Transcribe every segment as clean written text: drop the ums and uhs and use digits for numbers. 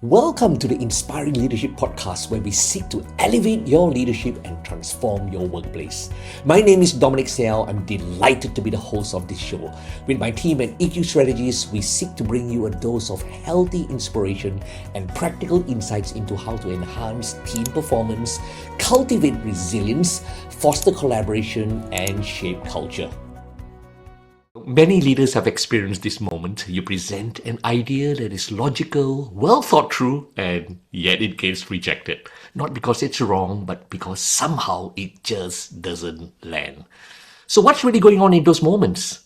Welcome to the Inspiring Leadership Podcast, where we seek to elevate your leadership and transform your workplace. My name is Dominic Seow. I'm delighted to be the host of this show. With my team at eqstrategist, we seek to bring you a dose of healthy inspiration and practical insights into how to enhance team performance, cultivate resilience, foster collaboration, and shape culture. Many leaders have experienced this moment. You present an idea that is logical, well thought through, and yet it gets rejected. Not because it's wrong, but because somehow it just doesn't land. So what's really going on in those moments?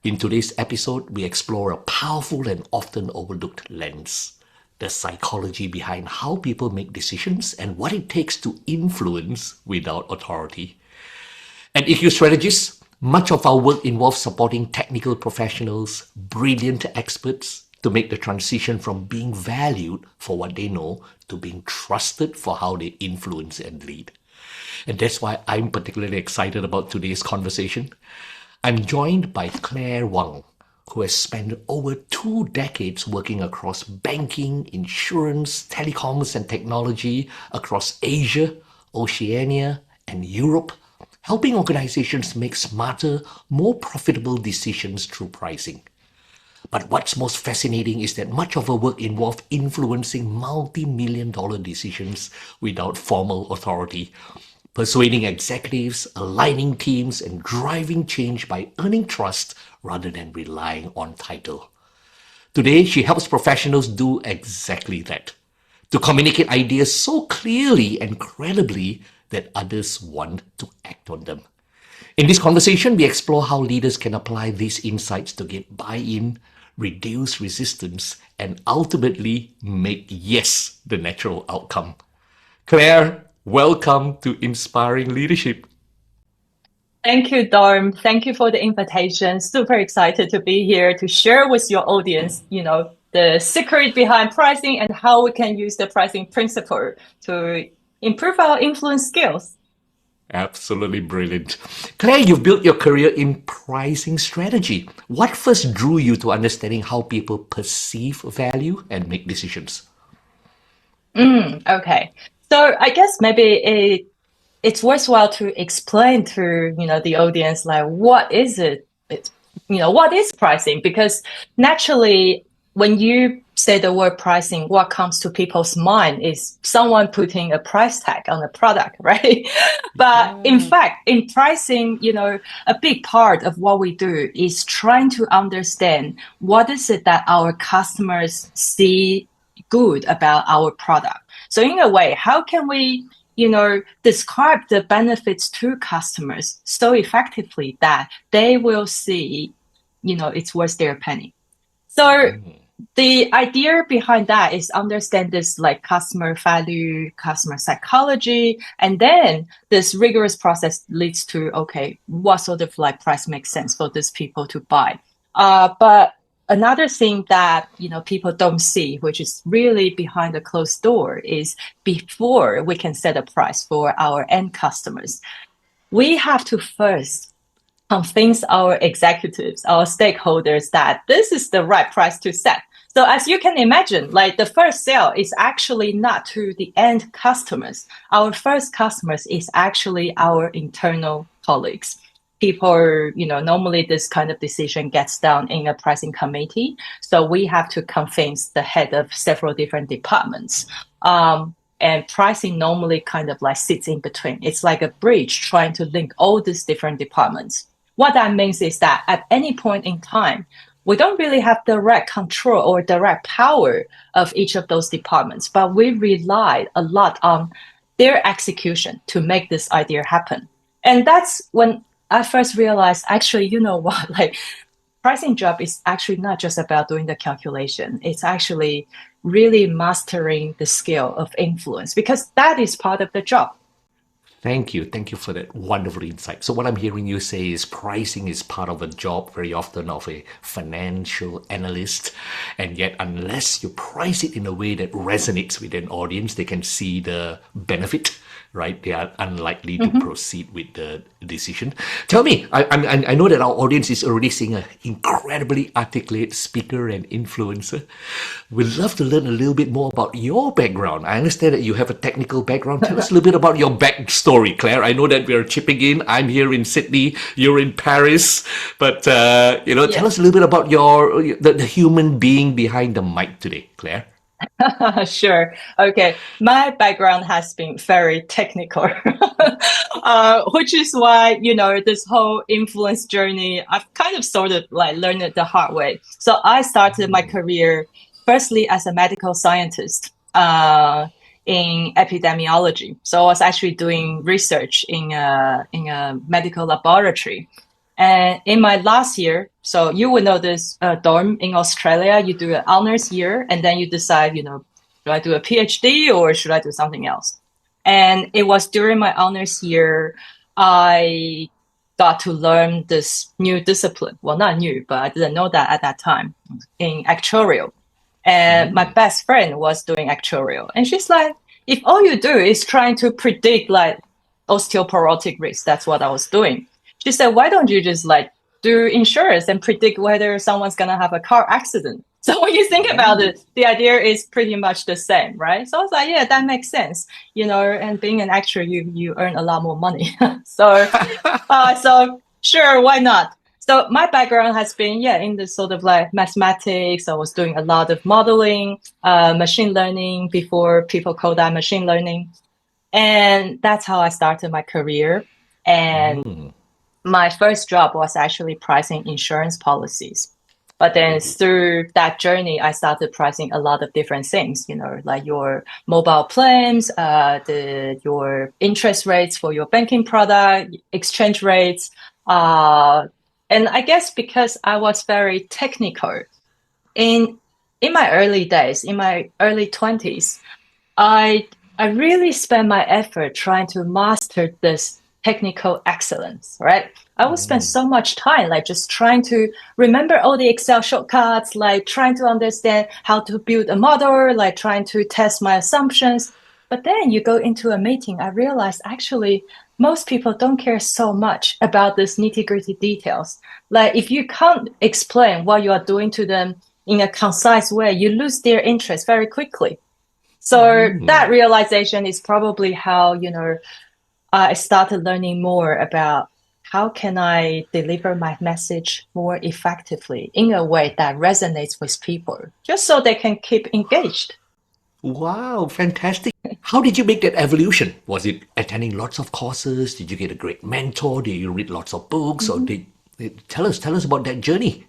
In today's episode, we explore a powerful and often overlooked lens: the psychology behind how people make decisions and what it takes to influence without authority. At eqstrategist, much of our work involves supporting technical professionals, brilliant experts, to make the transition from being valued for what they know to being trusted for how they influence and lead. And that's why I'm particularly excited about today's conversation. I'm joined by Claire Wang, who has spent over 2 decades working across banking, insurance, telecoms, and technology across Asia, Oceania, and Europe, helping organizations make smarter, more profitable decisions through pricing. But what's most fascinating is that much of her work involved influencing multi-million-dollar decisions without formal authority, persuading executives, aligning teams, and driving change by earning trust rather than relying on title. Today, she helps professionals do exactly that, to communicate ideas so clearly and credibly that others want to act on them. In this conversation, we explore how leaders can apply these insights to get buy-in, reduce resistance, and ultimately make yes the natural outcome. Claire, welcome to Inspiring Leadership. Thank you, Dorm. Thank you for the invitation. Super excited to be here to share with your audience, the secret behind pricing and how we can use the pricing principle to improve our influence skills. Absolutely brilliant. Claire, you've built your career in pricing strategy. What first drew you to understanding how people perceive value and make decisions? Okay. So I guess maybe it's worthwhile to explain to, the audience, like, what is it? What is pricing? Because naturally, when you say the word pricing, what comes to people's mind is someone putting a price tag on a product, right? But in fact, in pricing, a big part of what we do is trying to understand what is it that our customers see good about our product. So in a way, how can we describe the benefits to customers so effectively that they will see, it's worth their penny. So the idea behind that is understand this like customer value, customer psychology, and then this rigorous process leads to, okay, what sort of like price makes sense for these people to buy. But another thing that, people don't see, which is really behind a closed door, is before we can set a price for our end customers, we have to first convince our executives, our stakeholders, that this is the right price to set. So as you can imagine, like the first sale is actually not to the end customers. Our first customers is actually our internal colleagues. People, normally this kind of decision gets done in a pricing committee. So we have to convince the head of several different departments. And pricing normally kind of like sits in between. It's like a bridge trying to link all these different departments. What that means is that at any point in time, we don't really have direct control or direct power of each of those departments, but we rely a lot on their execution to make this idea happen. And that's when I first realized, actually, you know what, like pricing job is actually not just about doing the calculation. It's actually really mastering the skill of influence, because that is part of the job. Thank you. Thank you for that wonderful insight. So, what I'm hearing you say is pricing is part of a job very often of a financial analyst. And yet, unless you price it in a way that resonates with an audience, they can see the benefit, right? They are unlikely to proceed with the decision. Tell me, I know that our audience is already seeing an incredibly articulate speaker and influencer. We'd love to learn a little bit more about your background. I understand that you have a technical background. Tell us a little bit about your backstory, Claire. I know that we're chipping in. I'm here in Sydney. You're in Paris. But, tell us a little bit about the human being behind the mic today, Claire. Sure. Okay. My background has been very technical, which is why, this whole influence journey, I've kind of sort of like learned it the hard way. So I started my career firstly as a medical scientist in epidemiology. So I was actually doing research in a medical laboratory. And in my last year, so you would know this, Dorm, in Australia, you do an honors year and then you decide, should I do a PhD or should I do something else? And it was during my honors year, I got to learn this new discipline. Well, not new, but I didn't know that at that time, in actuarial. And my best friend was doing actuarial. And she's like, if all you do is trying to predict like osteoporotic risk, that's what I was doing. She said, why don't you just like do insurance and predict whether someone's going to have a car accident? So when you think about it, the idea is pretty much the same, right? So I was like, yeah, that makes sense. And being an actor, you earn a lot more money. So sure, why not? So my background has been, in this sort of like mathematics. I was doing a lot of modeling, machine learning before people call that machine learning. And that's how I started my career. And my first job was actually pricing insurance policies. But then through that journey, I started pricing a lot of different things, like your mobile plans, your interest rates for your banking product, exchange rates. And I guess because I was very technical in my early days, in my early 20s, I really spent my effort trying to master this technical excellence, right? I would spend so much time like just trying to remember all the Excel shortcuts, like trying to understand how to build a model, like trying to test my assumptions. But then you go into a meeting, I realized actually most people don't care so much about this nitty-gritty details. Like if you can't explain what you are doing to them in a concise way, you lose their interest very quickly. So that realization is probably how, I started learning more about how can I deliver my message more effectively in a way that resonates with people, just so they can keep engaged. Wow, fantastic. How did you make that evolution? Was it attending lots of courses? Did you get a great mentor? Did you read lots of books? Or tell us about that journey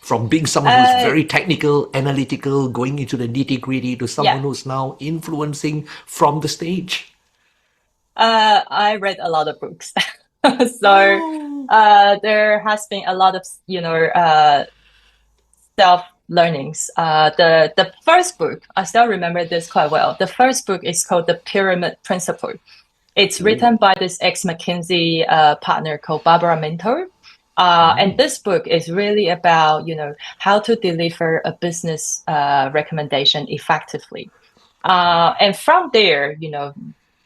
from being someone who's very technical, analytical, going into the nitty-gritty to someone who's now influencing from the stage. I read a lot of books. So there has been a lot of, self-learnings. The first book, I still remember this quite well. The first book is called The Pyramid Principle. It's written by this ex-McKinsey partner called Barbara Minto. And this book is really about, how to deliver a business recommendation effectively. And from there,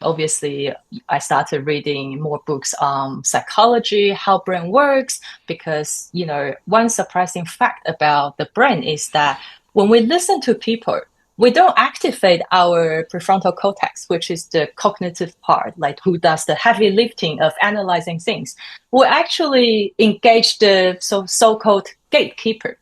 obviously, I started reading more books on psychology, how brain works, because, one surprising fact about the brain is that when we listen to people, we don't activate our prefrontal cortex, which is the cognitive part, like who does the heavy lifting of analyzing things. We actually engage the so-called gatekeeper.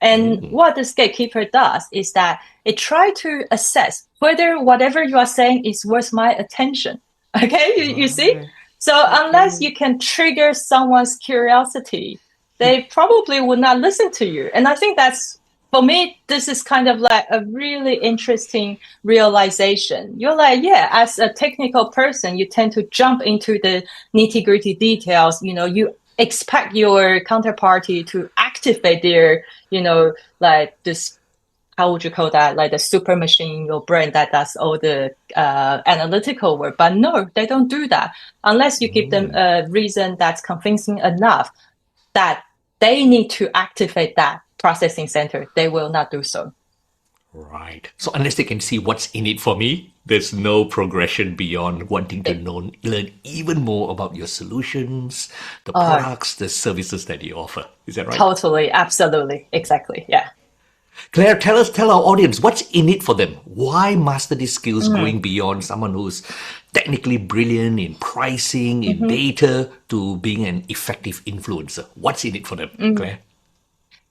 And what this gatekeeper does is that it tries to assess whether whatever you are saying is worth my attention. Okay, you see? So unless you can trigger someone's curiosity, they probably would not listen to you. And I think that's, for me, this is kind of like a really interesting realization. You're like, as a technical person, you tend to jump into the nitty-gritty details. You expect your counterparty to activate their, like this how would you call that? Like the super machine in your brain that does all the analytical work. But no, they don't do that unless you give them a reason that's convincing enough that they need to activate that processing center. They will not do so. Right. So unless they can see what's in it for me, there's no progression beyond wanting to learn even more about your solutions, the products, the services that you offer. Is that right? Totally. Absolutely. Exactly. Yeah. Claire, tell our audience what's in it for them. Why master these skills going beyond someone who's technically brilliant in pricing, in data, to being an effective influencer? What's in it for them, Claire?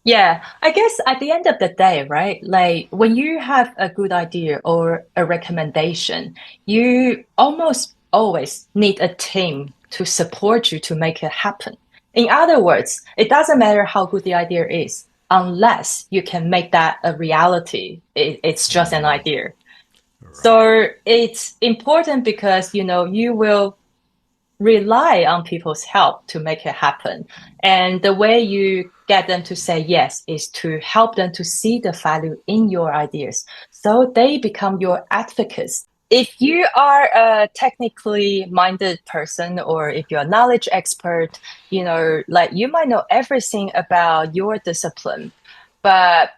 Yeah, I guess at the end of the day, right? Like when you have a good idea or a recommendation, you almost always need a team to support you to make it happen. In other words, it doesn't matter how good the idea is, unless you can make that a reality. It's just an idea. Right. So it's important because, you will rely on people's help to make it happen. And the way you get them to say yes is to help them to see the value in your ideas. So they become your advocates. If you are a technically minded person or if you're a knowledge expert, like you might know everything about your discipline, but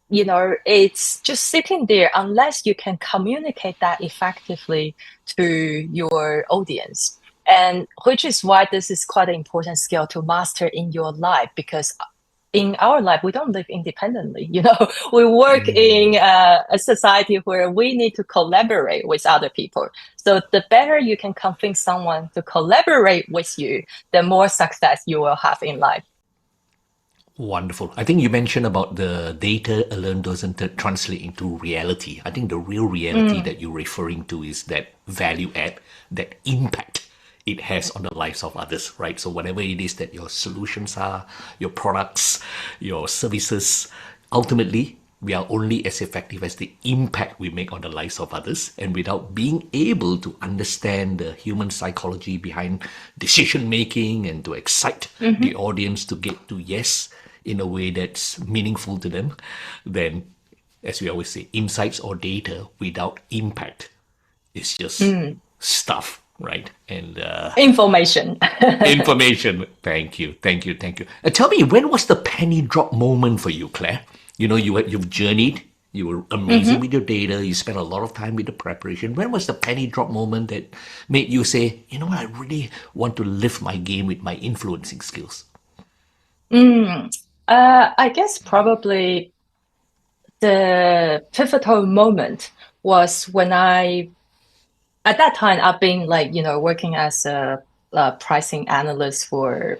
it's just sitting there unless you can communicate that effectively to your audience. And which is why this is quite an important skill to master in your life, because in our life, we don't live independently. We work in a society where we need to collaborate with other people. So the better you can convince someone to collaborate with you, the more success you will have in life. Wonderful. I think you mentioned about the data alone doesn't translate into reality. I think the real reality that you're referring to is that value add, that impact it has on the lives of others, right? So whatever it is that your solutions are, your products, your services, ultimately, we are only as effective as the impact we make on the lives of others. And without being able to understand the human psychology behind decision making and to excite the audience to get to yes in a way that's meaningful to them, then, as we always say, insights or data without impact is just stuff, right? And information. Information. Thank you. Tell me, when was the penny drop moment for you, Claire? You've journeyed. You were amazing with your data. You spent a lot of time with the preparation. When was the penny drop moment that made you say, I really want to lift my game with my influencing skills? I guess probably the pivotal moment was when at that time, I've been working as a pricing analyst for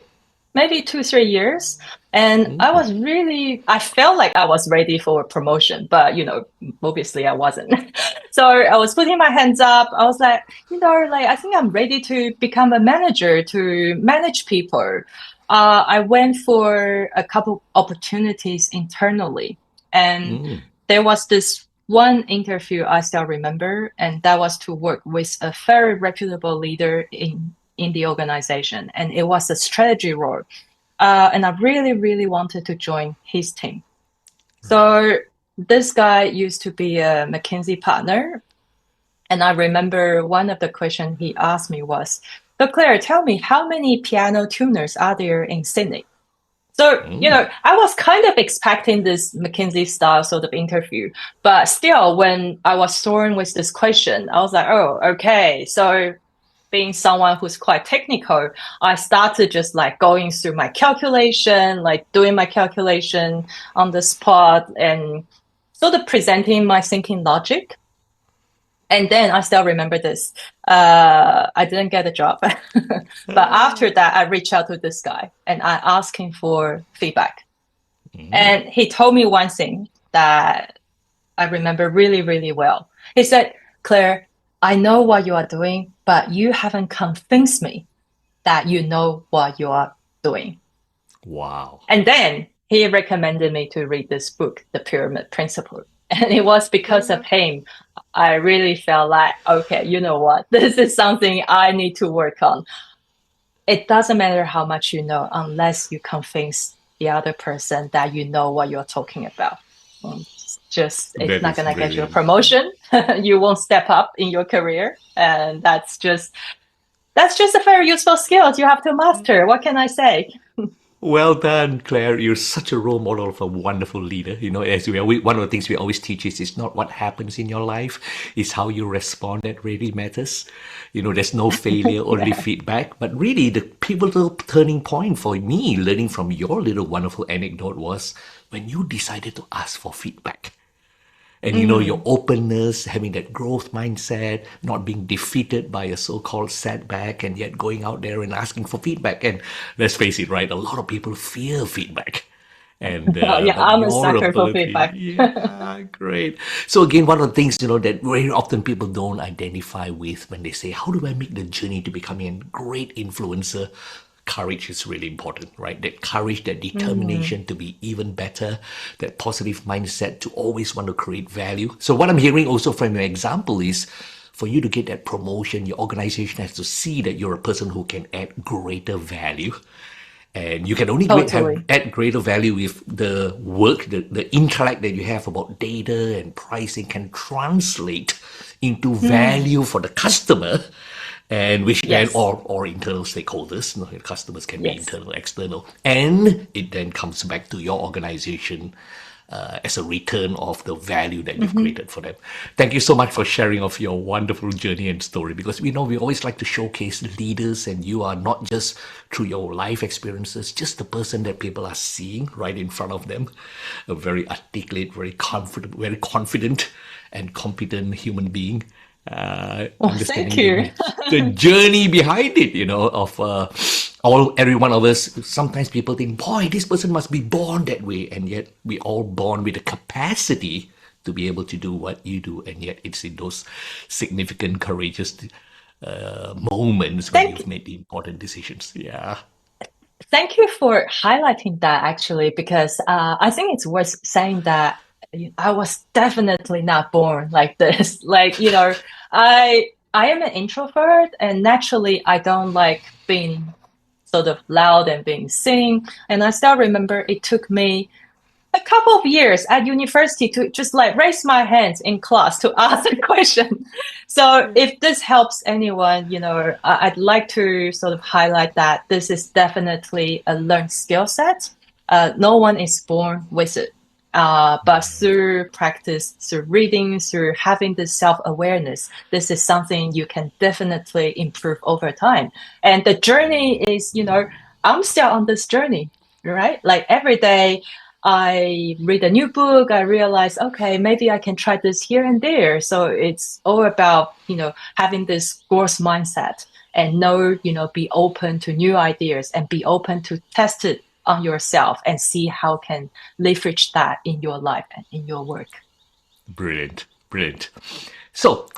maybe 2-3 years. And I felt like I was ready for a promotion, but, obviously I wasn't. So I was putting my hands up. I was like, I think I'm ready to become a manager, to manage people. I went for a couple opportunities internally, and there was this one interview I still remember, and that was to work with a very reputable leader in the organization, and it was a strategy role. And I really, really wanted to join his team. So this guy used to be a McKinsey partner. And I remember one of the questions he asked me was, "So Claire, tell me, how many piano tuners are there in Sydney?" So, I was kind of expecting this McKinsey style sort of interview, but still, when I was thrown with this question, I was like, oh, okay. So being someone who's quite technical, I started just like going through my calculation, like doing my calculation on the spot and sort of presenting my thinking logic. And then I still remember this. I didn't get a job. But after that, I reached out to this guy and I asked him for feedback. And he told me one thing that I remember really, really well. He said, "Claire, I know what you are doing, but you haven't convinced me that you know what you are doing." Wow. And then he recommended me to read this book, The Pyramid Principle. And it was because of him, I really felt like, okay, you know what? This is something I need to work on. It doesn't matter how much you know, unless you convince the other person that you know what you're talking about. it's That not is going to get you a brilliant. promotion. You won't step up in your career. And that's just a very useful skill you have to master. What can I say? Well done, Claire. You're such a role model of a wonderful leader. As one of the things we always teach is it's not what happens in your life, it's how you respond that really matters. There's no failure, only Yeah. feedback. But really, the pivotal turning point for me, learning from your little wonderful anecdote, was when you decided to ask for feedback. And your Mm. openness, having that growth mindset, not being defeated by a so-called setback, and yet going out there and asking for feedback. And let's face it, right? A lot of people fear feedback. And Oh, yeah, but I'm a your sucker for ability, feedback. yeah, great. So again, one of the things that very often people don't identify with when they say, "How do I make the journey to becoming a great influencer?" Courage is really important, right? That courage, that Mm. determination to be even better, that positive mindset to always want to create value. So what I'm hearing also from your example is for you to get that promotion, your organization has to see that you're a person who can add greater value. And you can only Totally. add greater value if the work, the intellect that you have about data and pricing can translate into Mm. value for the customer, and which then Yes. or internal stakeholders. Customers can be Yes. internal, external, and it then comes back to your organization as a return of the value that you've Hmm. created for them. Thank you so much for sharing of your wonderful journey and story, because we always like to showcase leaders, and you are not just through your life experiences, just the person that people are seeing right in front of them. A very articulate, very confident and competent human being. Oh, thank Understanding you. the journey behind it, of every one of us. Sometimes people think, boy, this person must be born that way, and yet we all born with the capacity to be able to do what you do, and yet it's in those significant, courageous moments when Thank you've made the important decisions. Yeah. Thank you for highlighting that actually, because I think it's worth saying that I was definitely not born like this. Like, I am an introvert and naturally I don't like being sort of loud and being seen. And I still remember it took me a couple of years at university to just like raise my hands in class to ask a question. So if this helps anyone, I'd like to sort of highlight that this is definitely a learned skill set. No one is born with it. But through practice, through reading, through having this self-awareness, this is something you can definitely improve over time. And the journey is, I'm still on this journey, right? Like every day, I read a new book, I realize, okay, maybe I can try this here and there. So it's all about, having this growth mindset and be open to new ideas and be open to test it on yourself and see how can leverage that in your life and in your work. Brilliant, brilliant. So,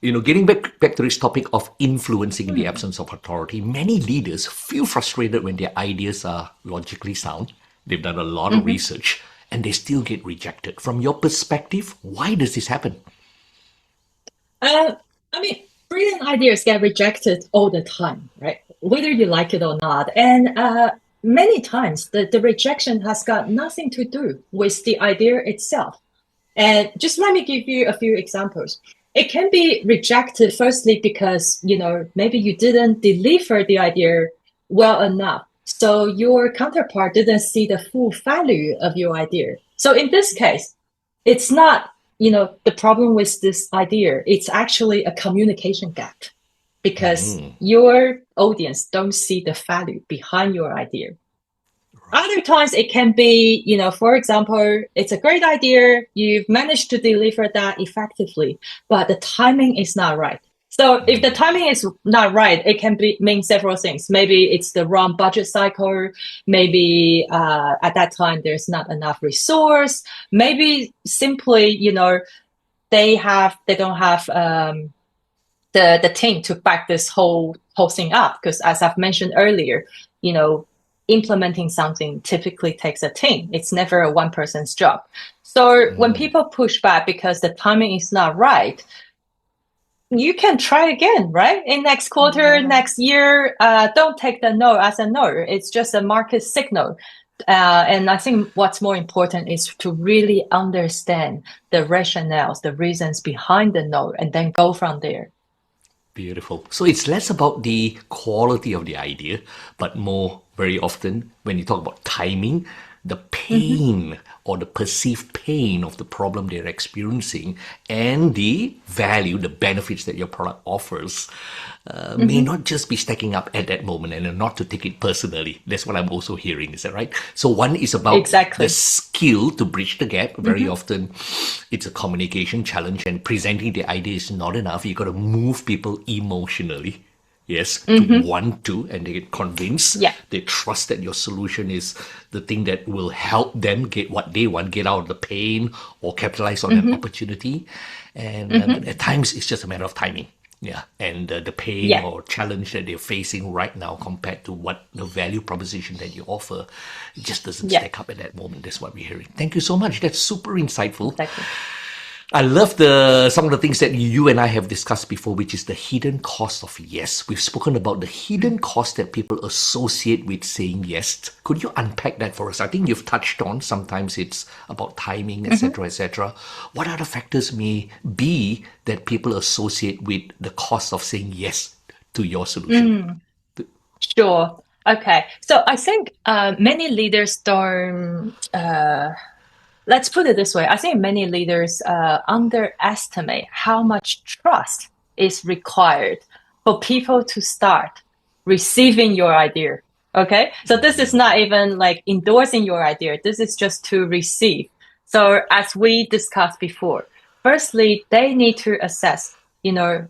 getting back to this topic of influencing in the Hmm. absence of authority, many leaders feel frustrated when their ideas are logically sound. They've done a lot of Hmm. research, and they still get rejected. From your perspective, why does this happen? Uh, I mean, brilliant ideas get rejected all the time, right? Whether you like it or not. And many times the rejection has got nothing to do with the idea itself. And just let me give you a few examples. It can be rejected firstly because, maybe you didn't deliver the idea well enough. So your counterpart didn't see the full value of your idea. So in this case, it's not, the problem with this idea. It's actually a communication gap because your audience don't see the value behind your idea. Other times it can be, for example, it's a great idea. You've managed to deliver that effectively, but the timing is not right. So if the timing is not right, it can mean several things. Maybe it's the wrong budget cycle. Maybe at that time there's not enough resource. Maybe simply, they don't have the team to back this whole thing up. Because as I've mentioned earlier, you know, implementing something typically takes a team. It's never a one person's job. So when people push back because the timing is not right, you can try again, right? In next quarter, Yeah. next year, don't take the no as a no. It's just a market signal. And I think what's more important is to really understand the rationales, the reasons behind the no, and then go from there. Beautiful. So it's less about the quality of the idea, but more very often when you talk about timing, the Mm-hmm. pain or the perceived pain of the problem they're experiencing and the value, the benefits that your product offers may Mm-hmm. not just be stacking up at that moment and not to take it personally. That's what I'm also hearing. Is that right? So one is about the Exactly. skill to bridge the gap. Very Mm-hmm. often it's a communication challenge and presenting the idea is not enough. You got to move people emotionally. Yes, to Mm-hmm. want to, and they get convinced, Yeah. they trust that your solution is the thing that will help them get what they want, get out of the pain or capitalize on an Mm-hmm. opportunity. And Mm-hmm. but at times it's just a matter of timing. Yeah, and the pain Yeah. or challenge that they're facing right now compared to what the value proposition that you offer, it just doesn't Yeah. stack up at that moment. That's what we're hearing. Thank you so much. That's super insightful. Exactly. I love some of the things that you and I have discussed before, which is the hidden cost of yes. We've spoken about the hidden cost that people associate with saying yes. Could you unpack that for us? I think you've touched on sometimes it's about timing, Mm-hmm. etc., etc. What other factors may be that people associate with the cost of saying yes to your solution? Mm. Sure. Okay. So I think many leaders don't, let's put it this way. I think many leaders underestimate how much trust is required for people to start receiving your idea. Okay. So this is not even like endorsing your idea. This is just to receive. So as we discussed before, firstly, they need to assess, you know,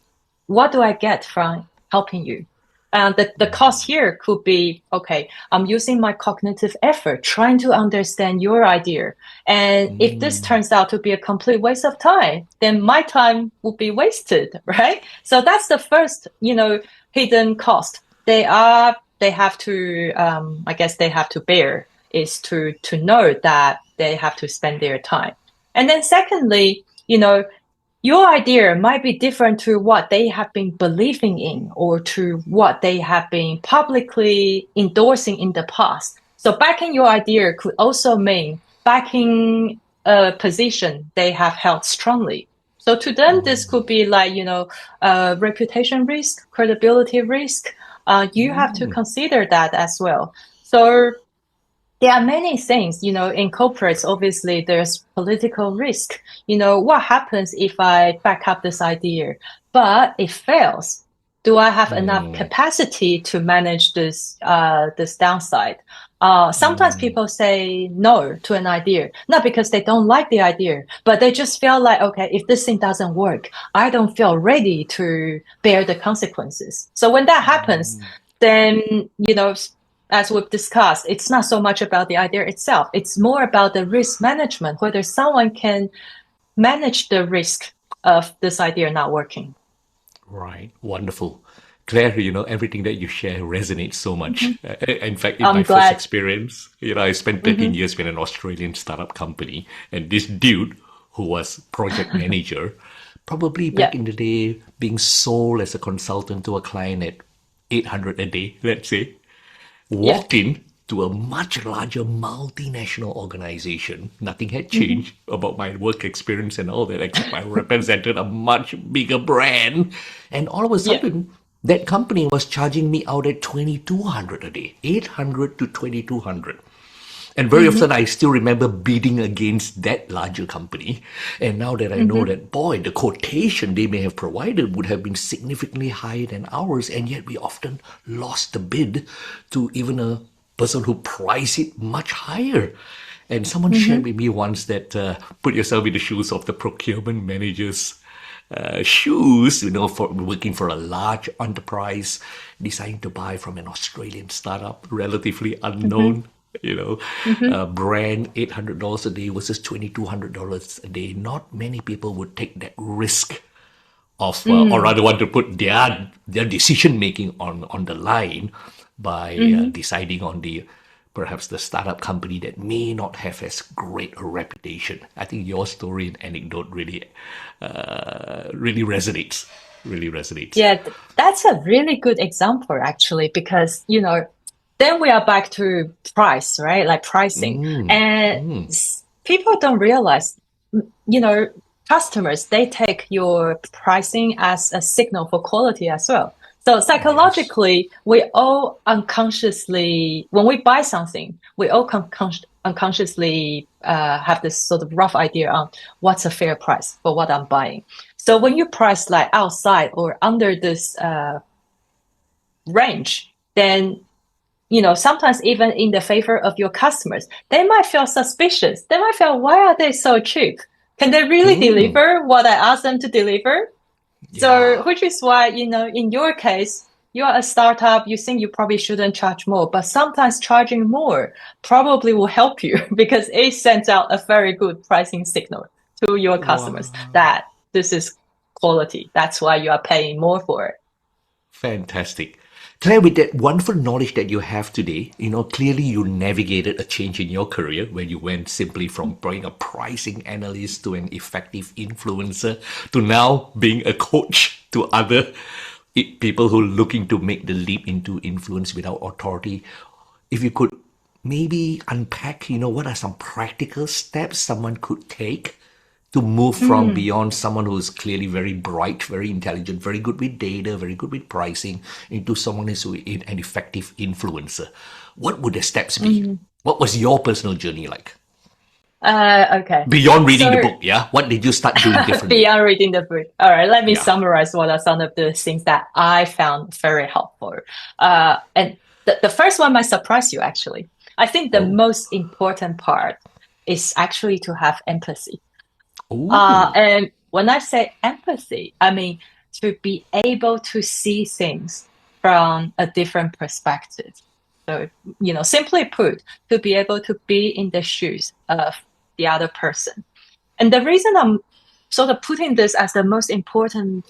what do I get from helping you? And the cost here could be, okay, I'm using my cognitive effort trying to understand your idea. And if this Mm, turns out to be a complete waste of time, then my time will be wasted, right? So that's the first, hidden cost. They have to, I guess they have to bear is to know that they have to spend their time. And then secondly, your idea might be different to what they have been believing in or to what they have been publicly endorsing in the past. So backing your idea could also mean backing a position they have held strongly. So to them, this could be like, reputation risk, credibility risk. You have to consider that as well. So there are many things, in corporates, obviously there's political risk. What happens if I back up this idea, but it fails? Do I have enough mm, capacity to manage this downside? Sometimes mm, people say no to an idea, not because they don't like the idea, but they just feel like, okay, if this thing doesn't work, I don't feel ready to bear the consequences. So when that happens, then, as we've discussed, it's not so much about the idea itself. It's more about the risk management, whether someone can manage the risk of this idea not working. right. Wonderful. Claire, everything that you share resonates so much. Mhm. In fact, in my I'm first glad. experience, I spent 13 Hmm. years with an Australian startup company, and this dude who was project manager, probably back Yeah. in the day, being sold as a consultant to a client at 800 a day, let's say, Yeah. walked in to a much larger multinational organization. Nothing had Hmm. changed about my work experience and all that, except I represented a much bigger brand. And all of a Yeah. sudden, that company was charging me out at 2200 a day, 800 to 2200. And very Hmm. often I still remember bidding against that larger company. And now that I know Hmm. that, boy, the quotation they may have provided would have been significantly higher than ours, and yet we often lost the bid to even a person who priced it much higher. And someone shared Hmm. with me once that put yourself in the shoes of the procurement managers shoes, for working for a large enterprise, deciding to buy from an Australian startup, relatively Hmm. unknown, Hmm. brand, $800 a day versus $2,200 a day. Not many people would take that risk of, or Mm. rather want to put their decision making on the line by Hmm. deciding on the perhaps the startup company that may not have as great a reputation. I think your story and anecdote really resonates. Really resonates. Yeah, that's a really good example, actually, because, then we are back to price, right? Like pricing. And people don't realize, customers, they take your pricing as a signal for quality as well. So psychologically, we all unconsciously, when we buy something, we all unconsciously have this sort of rough idea on what's a fair price for what I'm buying. So when you price like outside or under this range, then sometimes even in the favor of your customers, they might feel suspicious. They might feel, why are they so cheap? Can they really deliver what I asked them to deliver? Yeah. So, which is why, in your case, you are a startup, you think you probably shouldn't charge more, but sometimes charging more probably will help you because it sends out a very good pricing signal to your customers that this is quality. That's why you are paying more for it. Fantastic. Claire, with that wonderful knowledge that you have today, clearly you navigated a change in your career where you went simply from being a pricing analyst to an effective influencer to now being a coach to other people who are looking to make the leap into influence without authority. If you could maybe unpack, what are some practical steps someone could take to move from beyond someone who's clearly very bright, very intelligent, very good with data, very good with pricing, into someone who's an effective influencer. What would the steps be? What was your personal journey like? Okay. Beyond reading the book, yeah? What did you start doing differently? Beyond reading the book. All right, let me summarize what are some of the things that I found very helpful. And the first one might surprise you, actually. I think the most important part is actually to have empathy. And when I say empathy, I mean to be able to see things from a different perspective. So, simply put, to be able to be in the shoes of the other person. And the reason I'm sort of putting this as the most important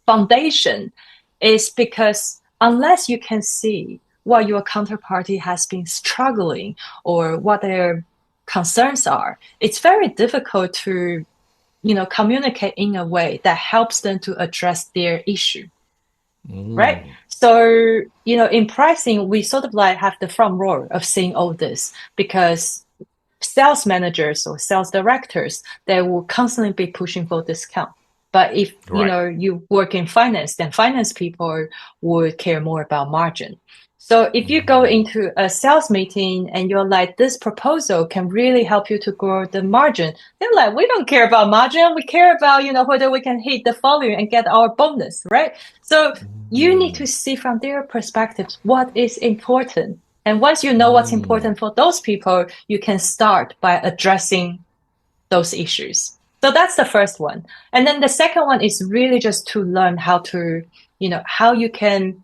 foundation is because unless you can see what your counterparty has been struggling or what their concerns are, it's very difficult to, communicate in a way that helps them to address their issue. Right? So, in pricing, we sort of like have the front row of seeing all this because sales managers or sales directors, they will constantly be pushing for discount. But if, you work in finance, then finance people would care more about margin. So if you go into a sales meeting and you're like, this proposal can really help you to grow the margin, they're like, we don't care about margin. We care about, whether we can hit the volume and get our bonus, right? So you need to see from their perspectives what is important. And once you know what's important for those people, you can start by addressing those issues. So that's the first one. And then the second one is really just to learn how to, how you can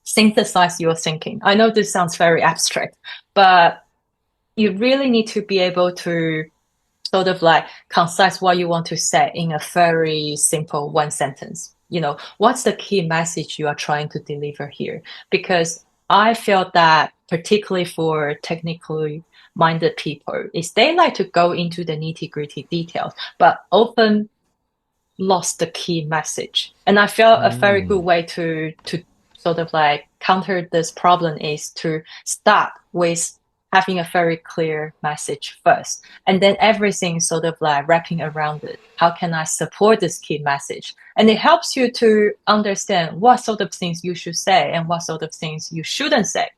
synthesize your thinking. I know this sounds very abstract, but you really need to be able to sort of like concise what you want to say in a very simple one sentence. What's the key message you are trying to deliver here? Because I feel that particularly for technically minded people is they like to go into the nitty-gritty details, but often lost the key message. And I feel a very good way to sort of like counter this problem is to start with having a very clear message first. And then everything sort of like wrapping around it. How can I support this key message? And it helps you to understand what sort of things you should say and what sort of things you shouldn't say.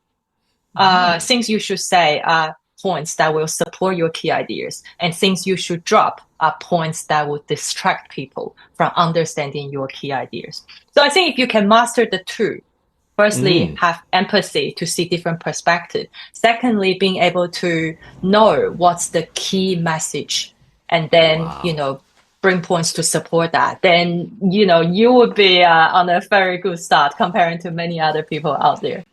Things you should say are points that will support your key ideas, and things you should drop are points that will distract people from understanding your key ideas. So I think if you can master the two, firstly, have empathy to see different perspectives. Secondly, being able to know what's the key message, and then, bring points to support that. Then, you would be on a very good start comparing to many other people out there.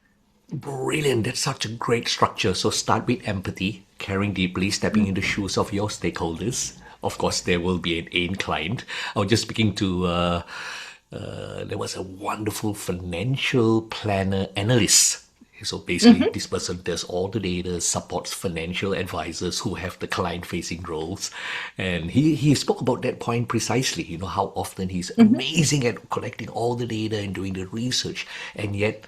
Brilliant. That's such a great structure. So start with empathy, caring deeply, stepping in the shoes of your stakeholders. Of course, there will be an end client. I was just speaking to, there was a wonderful financial planner analyst. So basically, this person does all the data, supports financial advisors who have the client-facing roles. And he spoke about that point precisely, how often he's amazing at collecting all the data and doing the research. And yet,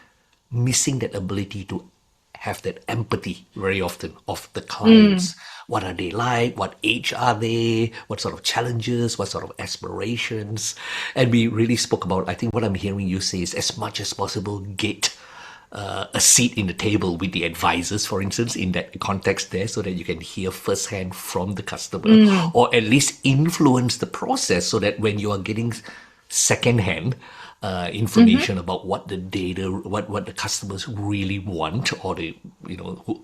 missing that ability to have that empathy very often of the clients. What are they like? What age are they? What sort of challenges? What sort of aspirations? And we really spoke about, I think what I'm hearing you say is as much as possible, get a seat in the table with the advisors, for instance, in that context there, so that you can hear firsthand from the customer, or at least influence the process so that when you are getting secondhand information about what the data, what the customers really want, or the,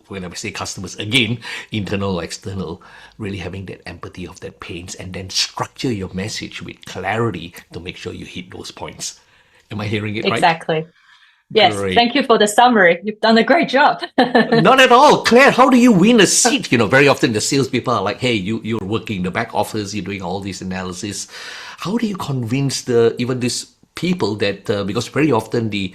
when I say customers, again, internal or external, really having that empathy of that pains, and then structure your message with clarity to make sure you hit those points. Am I hearing it right? Exactly. Yes. Great. Thank you for the summary. You've done a great job. Not at all. Claire, how do you win a seat? Very often the salespeople are like, hey, you're working in the back office, you're doing all this analysis. How do you convince even these people that, because very often the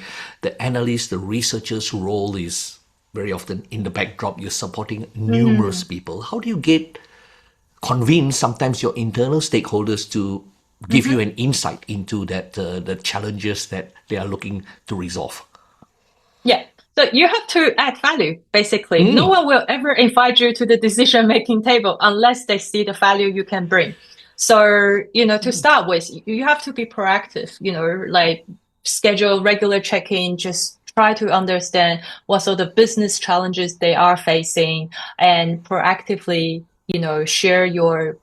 analyst, the researcher's role is very often in the backdrop, you're supporting numerous people. How do you convince sometimes your internal stakeholders to give you an insight into that the challenges that they are looking to resolve? Yeah. So you have to add value, basically. No one will ever invite you to the decision-making table unless they see the value you can bring. So, to start with, you have to be proactive, like schedule regular check-in, just try to understand what sort of business challenges they are facing, and proactively, share your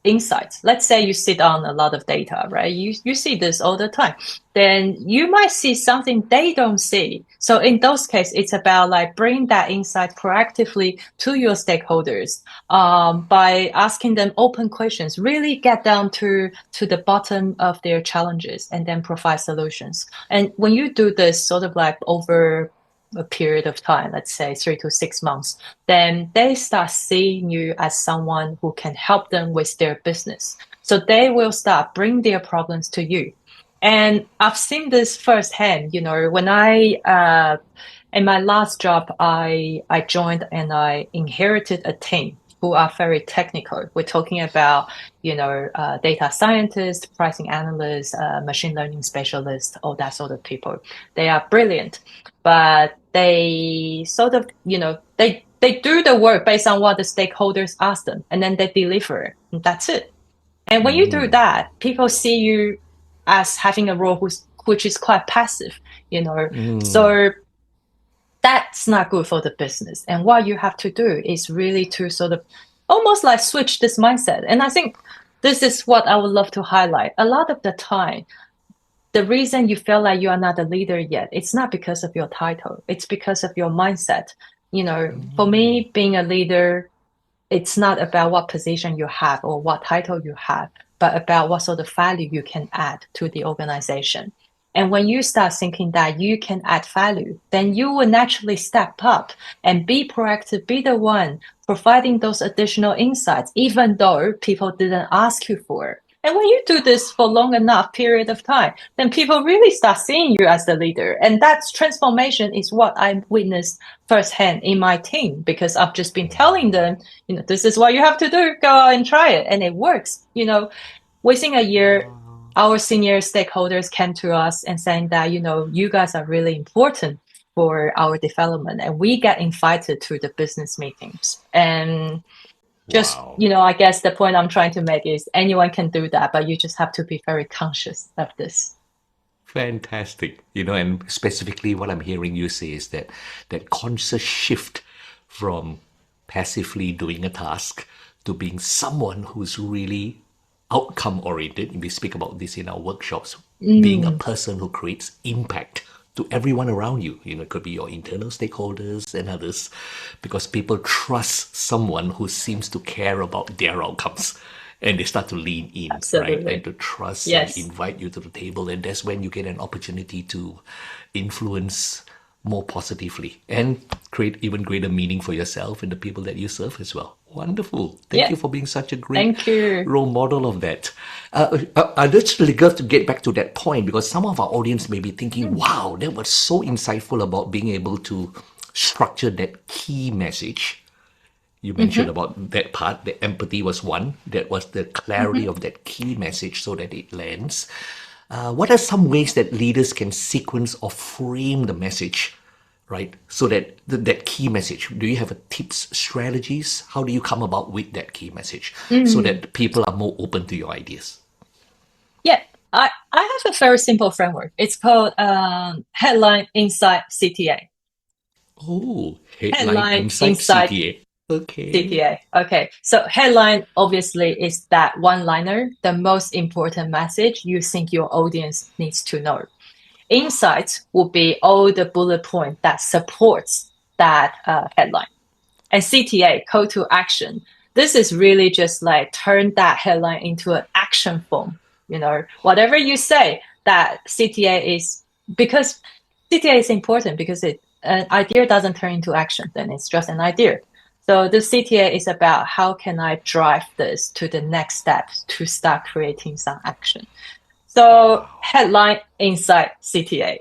insights. Let's say you sit on a lot of data, right? You see this all the time. Then you might see something they don't see. So in those cases, it's about like bringing that insight proactively to your stakeholders by asking them open questions. Really get down to the bottom of their challenges and then provide solutions. And when you do this sort of like over a period of time, let's say 3 to 6 months, then they start seeing you as someone who can help them with their business. So they will start bring their problems to you. And I've seen this firsthand, when in my last job, I joined and I inherited a team who are very technical. We're talking about, data scientists, pricing analysts, machine learning specialists, all that sort of people. They are brilliant, but they sort of, they do the work based on what the stakeholders ask them, and then they deliver. And that's it. And when you do that, people see you as having a role which is quite passive, So that's not good for the business. And what you have to do is really to sort of almost like switch this mindset. And I think this is what I would love to highlight. A lot of the time, the reason you feel like you are not a leader yet, it's not because of your title. It's because of your mindset. For me, being a leader, it's not about what position you have or what title you have, but about what sort of value you can add to the organization. And when you start thinking that you can add value, then you will naturally step up and be proactive, be the one providing those additional insights, even though people didn't ask you for. And when you do this for long enough period of time, then people really start seeing you as the leader. And that transformation is what I witnessed firsthand in my team, because I've just been telling them, this is what you have to do, go out and try it. And it works. Within a year, our senior stakeholders came to us and saying that, you guys are really important for our development. And we get invited to the business meetings. And just, I guess the point I'm trying to make is anyone can do that, but you just have to be very conscious of this. Fantastic. And specifically what I'm hearing you say is that conscious shift from passively doing a task to being someone who's really outcome oriented. We speak about this in our workshops, being a person who creates impact to everyone around you. It could be your internal stakeholders and others, because people trust someone who seems to care about their outcomes, and they start to lean in, Absolutely. right? And to trust Yes. and invite you to the table. And that's when you get an opportunity to influence more positively and create even greater meaning for yourself and the people that you serve as well. Wonderful. Thank you for being such a great role model of that. I'd just really love to get back to that point, because some of our audience may be thinking, wow, that was so insightful about being able to structure that key message. You mentioned about that part, the empathy was one. That was the clarity of that key message so that it lands. What are some ways that leaders can sequence or frame the message right? So that that key message, do you have a tips, strategies? How do you come about with that key message so that people are more open to your ideas? Yeah, I have a very simple framework. It's called Headline-Insight-CTA. Oh, headline insight Headline-Insight CTA. Okay. CTA. Okay. So headline obviously is that one liner, the most important message you think your audience needs to know. Insights will be all the bullet point that supports that headline. And CTA, call to action. This is really just like turn that headline into an action form. Whatever you say, that CTA is, because CTA is important because an idea doesn't turn into action, then it's just an idea. So the CTA is about how can I drive this to the next step to start creating some action. So headline, insight, CTA.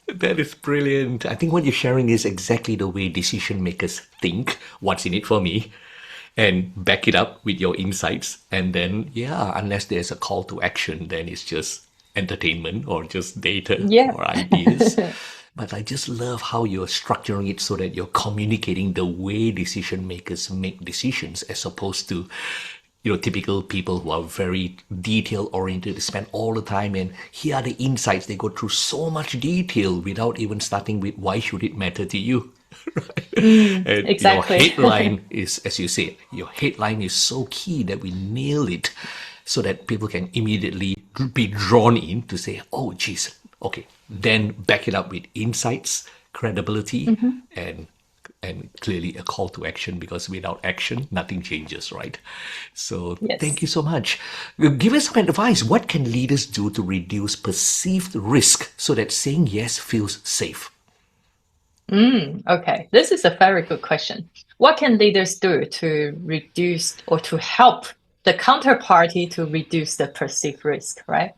That is brilliant. I think what you're sharing is exactly the way decision makers think. What's in it for me? And back it up with your insights. And then, yeah, unless there's a call to action, then it's just entertainment or just data Yeah. or ideas. But I just love how you're structuring it so that you're communicating the way decision makers make decisions as opposed to, typical people who are very detail oriented, they spend all the time and here are the insights. They go through so much detail without even starting with why should it matter to you? Right? And Exactly. your headline is, as you say, your headline is so key that we nail it so that people can immediately be drawn in to say, oh, geez, okay. Then back it up with insights, credibility, and clearly a call to action, because without action, nothing changes, right? So Yes. thank you so much. Give us some advice. What can leaders do to reduce perceived risk so that saying yes feels safe? Okay, this is a very good question. What can leaders do to reduce or to help the counterparty to reduce the perceived risk, right?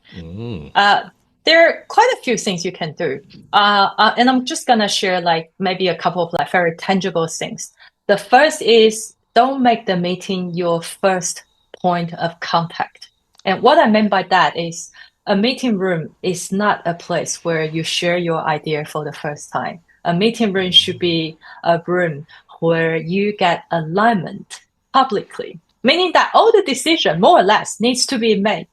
There are quite a few things you can do. And I'm just going to share like maybe a couple of like very tangible things. The first is don't make the meeting your first point of contact. And what I mean by that is a meeting room is not a place where you share your idea for the first time. A meeting room should be a room where you get alignment publicly, meaning that all the decision, more or less, needs to be made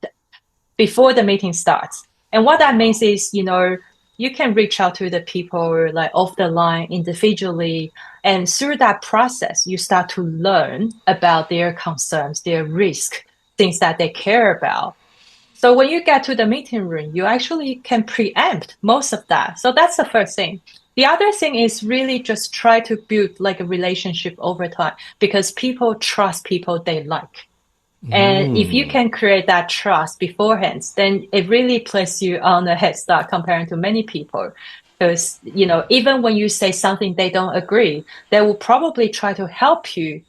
before the meeting starts. And what that means is, you can reach out to the people like off the line individually. And through that process, you start to learn about their concerns, their risk, things that they care about. So when you get to the meeting room, you actually can preempt most of that. So that's the first thing. The other thing is really just try to build like a relationship over time, because people trust people they like. And if you can create that trust beforehand, then it really places you on a head start compared to many people. Because, even when you say something they don't agree, they will probably try to help you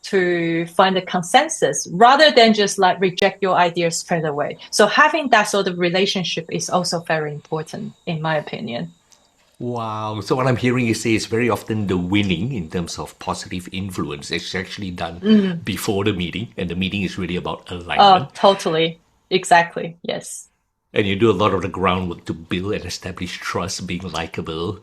to find a consensus rather than just like reject your ideas straight away. So having that sort of relationship is also very important, in my opinion. Wow. So what I'm hearing you say is very often the winning in terms of positive influence is actually done before the meeting, and the meeting is really about Oh, alignment. totally. Exactly. Yes. And you do a lot of the groundwork to build and establish trust, being likable,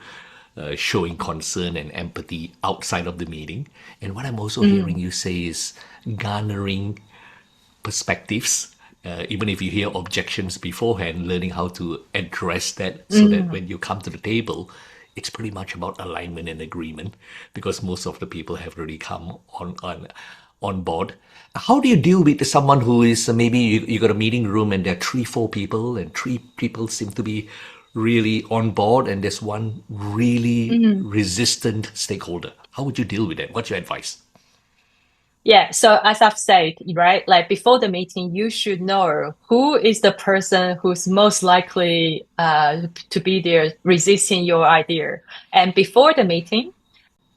showing concern and empathy outside of the meeting. And what I'm also hearing you say is garnering perspectives, even if you hear objections beforehand, learning how to address that so that when you come to the table, it's pretty much about alignment and agreement, because most of the people have already come on board. How do you deal with someone who is maybe you got a meeting room and there are 3, 4 people, and 3 people seem to be really on board, and there's one really resistant stakeholder? How would you deal with that? What's your advice? Yeah, so as I've said, right, like before the meeting, you should know who is the person who's most likely to be there resisting your idea. And before the meeting,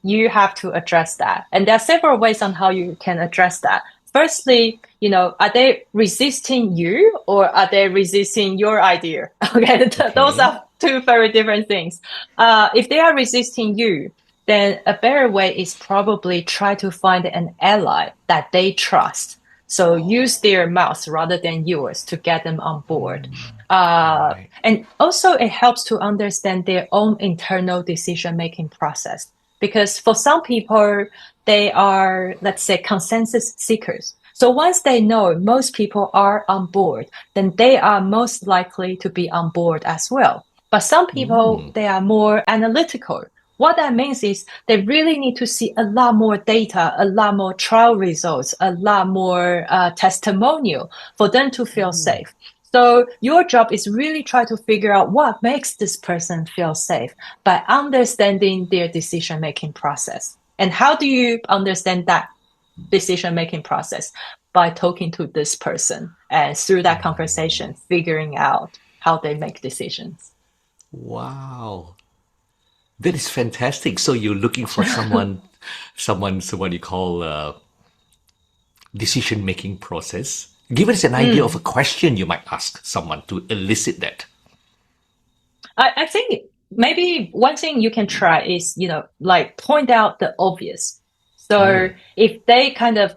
you have to address that. And there are several ways on how you can address that. Firstly, are they resisting you or are they resisting your idea? Okay, those are 2 very different things. If they are resisting you, then a better way is probably try to find an ally that they trust. So use their mouth rather than yours to get them on board. Right. And also it helps to understand their own internal decision-making process. Because for some people, they are, let's say, consensus seekers. So once they know most people are on board, then they are most likely to be on board as well. But some people, they are more analytical. What that means is they really need to see a lot more data, a lot more trial results, a lot more testimonial for them to feel safe. So your job is really try to figure out what makes this person feel safe by understanding their decision-making process. And how do you understand that decision-making process? By talking to this person and through that conversation, figuring out how they make decisions. Wow. That is fantastic. So you're looking for someone's what you call decision-making process. Give us an idea of a question you might ask someone to elicit that. I think maybe one thing you can try is, like point out the obvious. So if they kind of,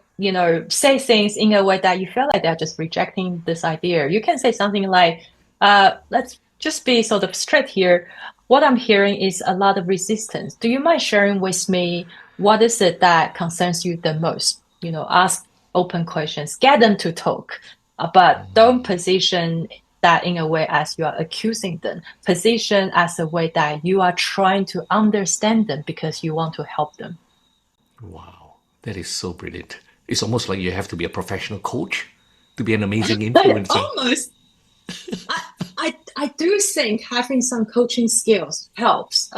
say things in a way that you feel like they're just rejecting this idea, you can say something like, let's just be sort of straight here. What I'm hearing is a lot of resistance. Do you mind sharing with me what is it that concerns you the most? Ask open questions, get them to talk, but don't position that in a way as you are accusing them. Position as a way that you are trying to understand them because you want to help them. Wow, that is so brilliant. It's almost like you have to be a professional coach to be an amazing influencer. Almost. I do think having some coaching skills helps.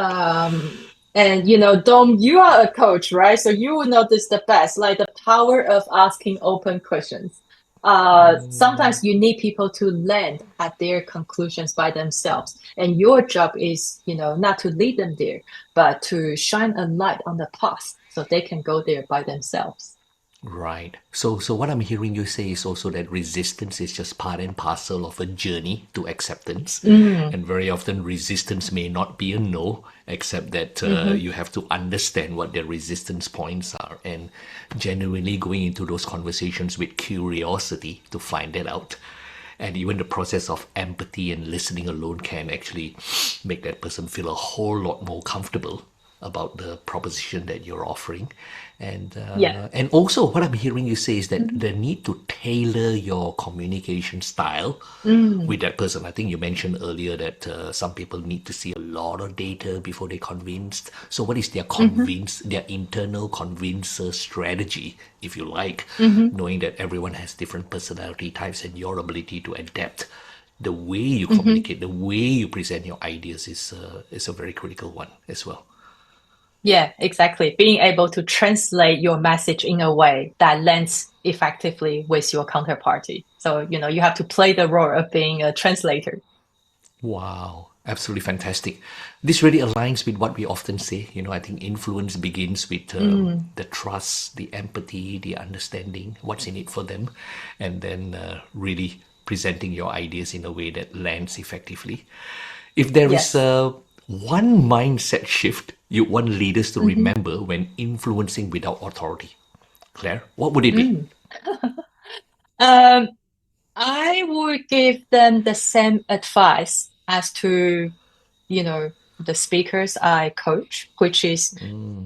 And Dom, you are a coach, right? So you will know this the best, like the power of asking open questions. Sometimes you need people to land at their conclusions by themselves. And your job is, not to lead them there, but to shine a light on the path so they can go there by themselves. Right. So what I'm hearing you say is also that resistance is just part and parcel of a journey to acceptance. And very often resistance may not be a no, except that you have to understand what the resistance points are and genuinely going into those conversations with curiosity to find that out. And even the process of empathy and listening alone can actually make that person feel a whole lot more comfortable about the proposition that you're offering. Yeah. And also what I'm hearing you say is that the need to tailor your communication style with that person. I think you mentioned earlier that some people need to see a lot of data before they're convinced. So what is their their internal convincer strategy, if you like, knowing that everyone has different personality types and your ability to adapt the way you communicate, the way you present your ideas is a very critical one as well. Yeah, exactly. Being able to translate your message in a way that lands effectively with your counterparty. So, you have to play the role of being a translator. Wow, absolutely fantastic. This really aligns with what we often say. I think influence begins with the trust, the empathy, the understanding, what's in it for them, and then really presenting your ideas in a way that lands effectively. If there is Yes. one mindset shift you want leaders to hmm remember when influencing without authority, Claire, what would it be? Mm. Um, I would give them the same advice as to, the speakers I coach, which is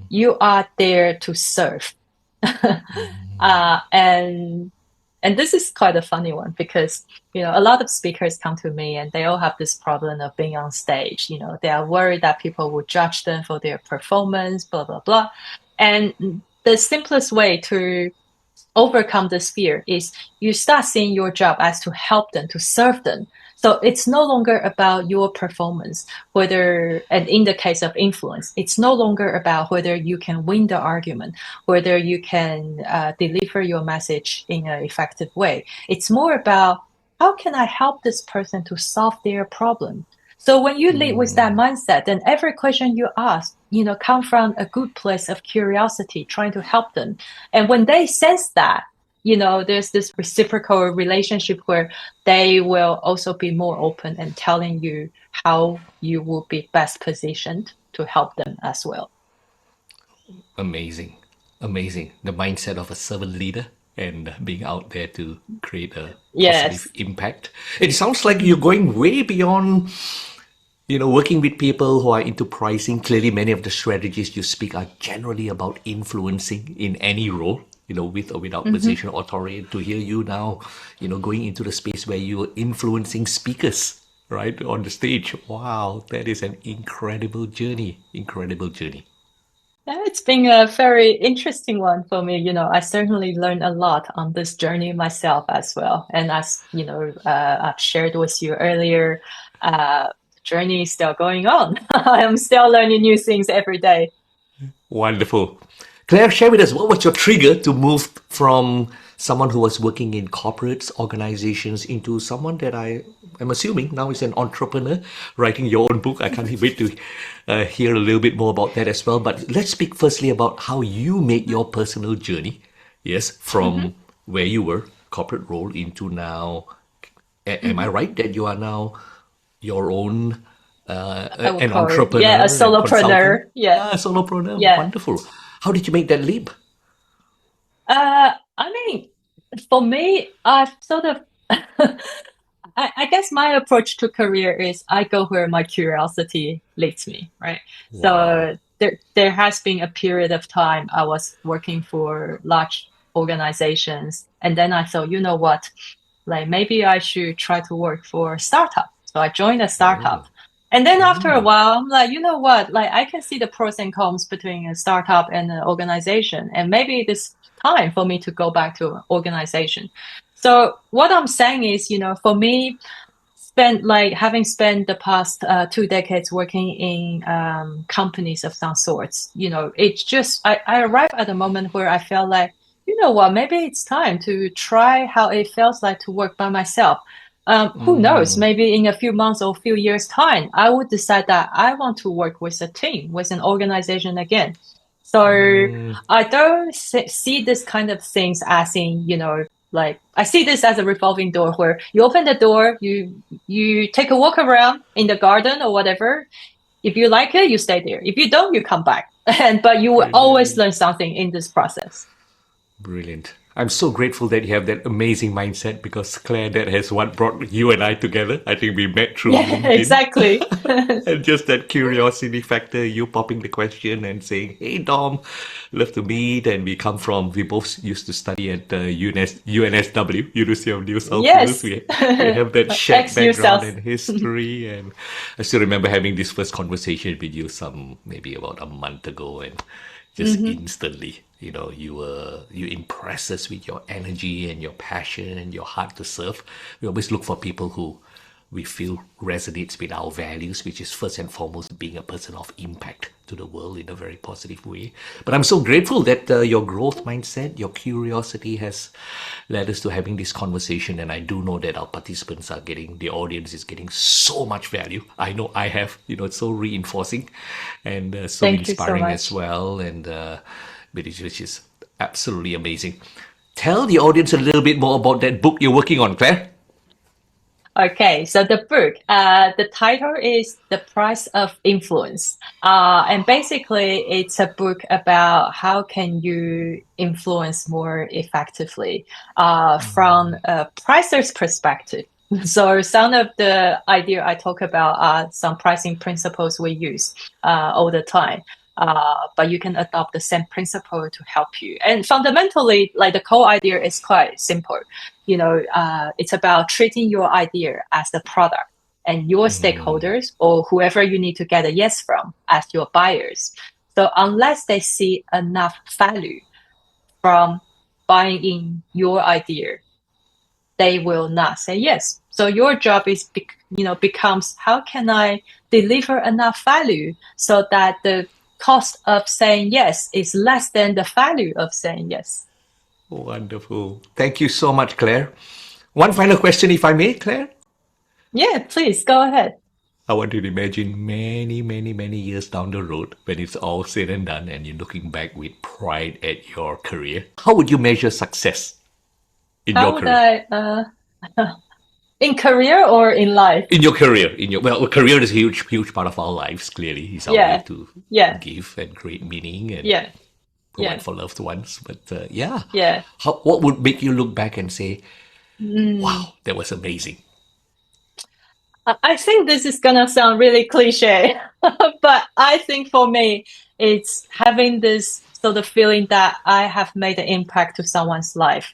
you are there to serve. And this is quite a funny one because a lot of speakers come to me and they all have this problem of being on stage. They are worried that people will judge them for their performance, blah blah blah. And the simplest way to overcome this fear is you start seeing your job as to help them, to serve them. So it's no longer about your performance, and in the case of influence, it's no longer about whether you can win the argument, whether you can deliver your message in an effective way. It's more about how can I help this person to solve their problem? So when you lead with that mindset, then every question you ask, come from a good place of curiosity, trying to help them. And when they sense that, there's this reciprocal relationship where they will also be more open and telling you how you will be best positioned to help them as well. Amazing. Amazing. The mindset of a servant leader. and being out there to create a positive Yes. impact. It sounds like you're going way beyond, working with people who are into pricing. Clearly, many of the strategies you speak are generally about influencing in any role, with or without Hmm. position or authority. To hear you now, going into the space where you're influencing speakers, right, on the stage. Wow, that is an incredible journey. Incredible journey. Yeah, it's been a very interesting one for me. I certainly learned a lot on this journey myself as well. And as I've shared with you earlier, the journey is still going on. I'm still learning new things every day. Wonderful. Claire, share with us, what was your trigger to move from someone who was working in corporates, organizations, into someone that I am assuming now is an entrepreneur, writing your own book? I can't wait to hear a little bit more about that as well. But let's speak firstly about how you made your personal journey, yes, Hmm. from where you were, corporate role, into now. Am I Hmm. right that you are now your own I would an call it, yeah, a entrepreneur and consultant? solopreneur. Yeah, Ah, solopreneur, yeah. wonderful. How did you make that leap? I mean, for me, I've sort of, I guess my approach to career is I go where my curiosity leads me, right? Wow. So there has been a period of time I was working for large organizations, and then I thought, you know what, like maybe I should try to work for a startup. So I joined a startup. Oh. And then after a Mm. while, I'm like, you know what? Like I can see the pros and cons between a startup and an organization. And maybe it is time for me to go back to an organization. So what I'm saying is, for me, having spent the past 2 decades working in companies of some sorts, it's just I arrived at a moment where I felt like, you know what, maybe it's time to try how it feels like to work by myself. Who knows? Mm. Maybe in a few months or a few years' time, I would decide that I want to work with a team, with an organization again. So Mm. I don't see this kind of things as in, like I see this as a revolving door where you open the door, you take a walk around in the garden or whatever. If you like it, you stay there. If you don't, you come back. But you will always Brilliant. learn something in this process. Brilliant. I'm so grateful that you have that amazing mindset because Claire, that has what brought you and I together. I think we met through Yeah, LinkedIn. exactly. And just that curiosity factor, you popping the question and saying, "Hey Dom, love to meet." And we both used to study at UNSW, University of New South Wales. Yes. We have that shared Ex background yourself. and history. And I still remember having this first conversation with you maybe about a month ago. And just Hmm. instantly, you impress us with your energy and your passion and your heart to serve. We always look for people who we feel resonates with our values, which is first and foremost being a person of impact to the world in a very positive way. But I'm so grateful that your growth mindset, your curiosity has led us to having this conversation. And I do know that our participants are getting, the audience is getting so much value. I know I have, it's so reinforcing and so Thank you so inspiring as much. well. And which is absolutely amazing. Tell the audience a little bit more about that book you're working on, Claire. Okay, so the book, the title is The Price of Influence. And basically it's a book about how can you influence more effectively from a pricer's perspective. So some of the idea I talk about are some pricing principles we use all the time. But you can adopt the same principle to help you. And fundamentally, like the core idea is quite simple. It's about treating your idea as the product and your stakeholders or whoever you need to get a yes from as your buyers. So unless they see enough value from buying in your idea, they will not say yes. So your job is, becomes how can I deliver enough value so that the cost of saying yes is less than the value of saying yes. Wonderful. Thank you so much, Claire. One final question, if I may, Claire. Yeah, please go ahead. I want you to imagine many, many, many years down the road when it's all said and done and you're looking back with pride at your career. How would you measure success in your How would career? I, in career or in life? In your career, career is a huge, huge part of our lives. Clearly, it's our way Yeah, to yeah, give and create meaning. And yeah. provide Yeah. for loved ones. But yeah, Yeah. what would make you look back and say, Mm. wow, that was amazing? I think this is gonna sound really cliche, but I think for me, it's having this sort of feeling that I have made an impact to someone's life.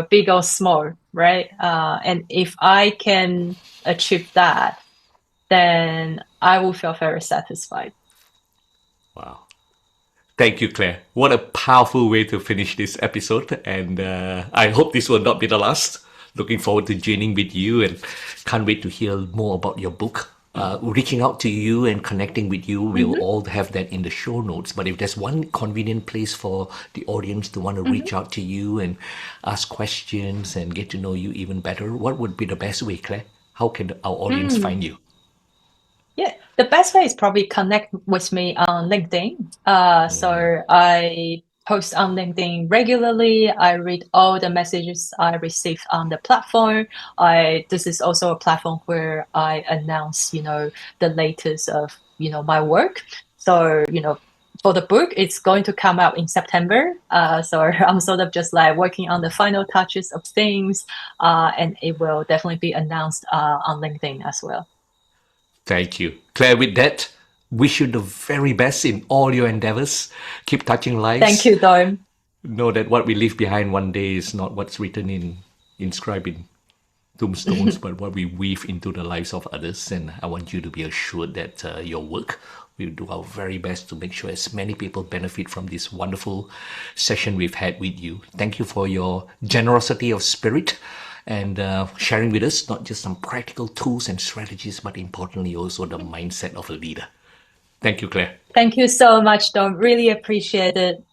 Big or small, right? And if I can achieve that, then I will feel very satisfied. Wow. Thank you, Claire. What a powerful way to finish this episode. And I hope this will not be the last. Looking forward to joining with you and can't wait to hear more about your book. Reaching out to you and connecting with you, we'll Mm-hmm. all have that in the show notes. But if there's one convenient place for the audience to want to Mm-hmm. reach out to you and ask questions and get to know you even better, what would be the best way, Claire? How can our audience find Mm. you? Yeah, the best way is probably connect with me on LinkedIn. So I post on LinkedIn regularly. I read all the messages I receive on the platform. This is also a platform where I announce, the latest of, my work. So, for the book, it's going to come out in September. So I'm sort of just like working on the final touches of things. And it will definitely be announced on LinkedIn as well. Thank you. Claire, with that, wish you the very best in all your endeavors. Keep touching Thank lives. you, Dom. Know that what we leave behind one day is not what's written inscribed in tombstones, but what we weave into the lives of others. And I want you to be assured that your work, we'll do our very best to make sure as many people benefit from this wonderful session we've had with you. Thank you for your generosity of spirit and sharing with us not just some practical tools and strategies, but importantly also the mindset of a leader. Thank you, Claire. Thank you so much, Dom. Really appreciate it.